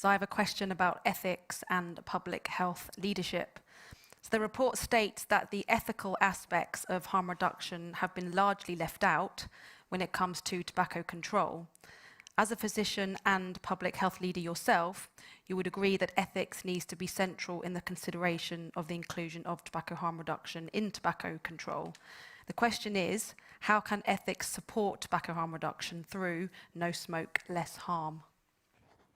So I have a question about ethics and public health leadership. So the report states that the ethical aspects of harm reduction have been largely left out when it comes to tobacco control. As a physician and public health leader yourself, you would agree that ethics needs to be central in the consideration of the inclusion of tobacco harm reduction in tobacco control. The question is, how can ethics support tobacco harm reduction through no smoke, less harm?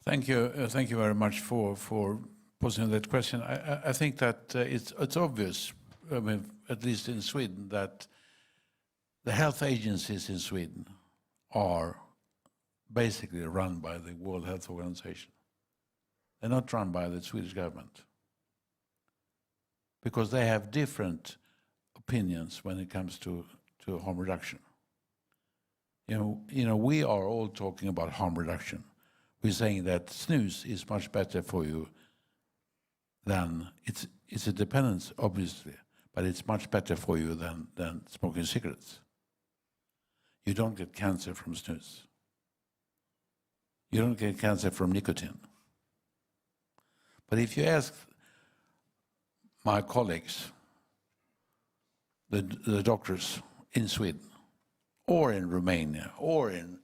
Thank you very much for posing that question. I think that it's obvious, I mean, at least in Sweden, that the health agencies in Sweden are basically run by the World Health Organization. They're not run by the Swedish government, because they have different opinions when it comes to harm reduction. You know, we are all talking about harm reduction. We're saying that snus is much better for you than, it's a dependence, obviously, but it's much better for you than smoking cigarettes. You don't get cancer from snus. You don't get cancer from nicotine. But if you ask my colleagues, the doctors in Sweden, or in Romania, or in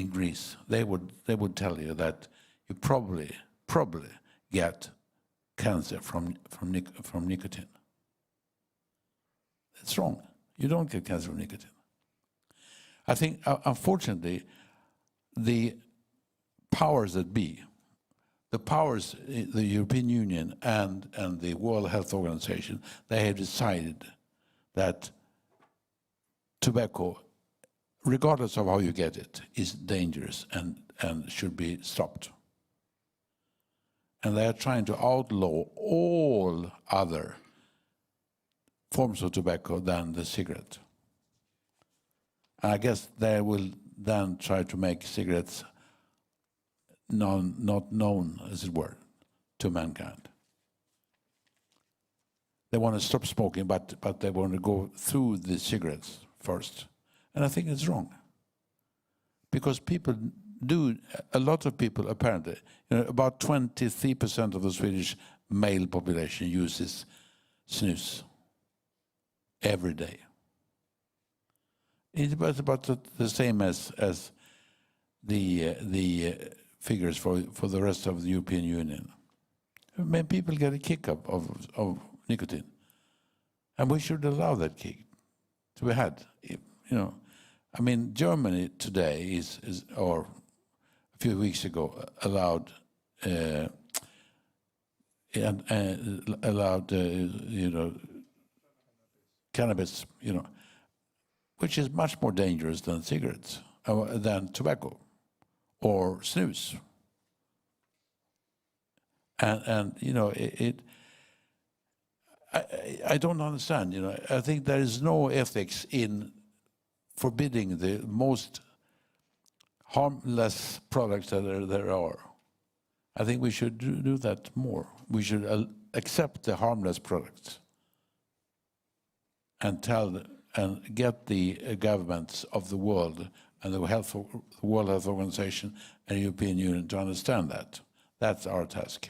Greece, they would tell you that you probably get cancer from nicotine. That's wrong. You don't get cancer from nicotine. I think, unfortunately, the powers that be, the European Union and the World Health Organization, they have decided that tobacco, regardless of how you get it, is dangerous and should be stopped. And they are trying to outlaw all other forms of tobacco than the cigarette. And I guess they will then try to make cigarettes not known, as it were, to mankind. They want to stop smoking, but they want to go through the cigarettes first. And I think it's wrong. Because people do, a lot of people apparently, you know, about 23% of the Swedish male population uses snus every day. It's about the same as the figures for the rest of the European Union. I mean, people get a kick of nicotine, and we should allow that kick to be had. You know, I mean, Germany today is or a few weeks ago allowed you know, cannabis, you know, which is much more dangerous than cigarettes, than tobacco or snus. And you know, I don't understand, you know. I think there is no ethics in forbidding the most harmless products that there are. I think we should do that more. We should accept the harmless products and get the governments of the world and the World Health Organization and the European Union to understand that. That's our task.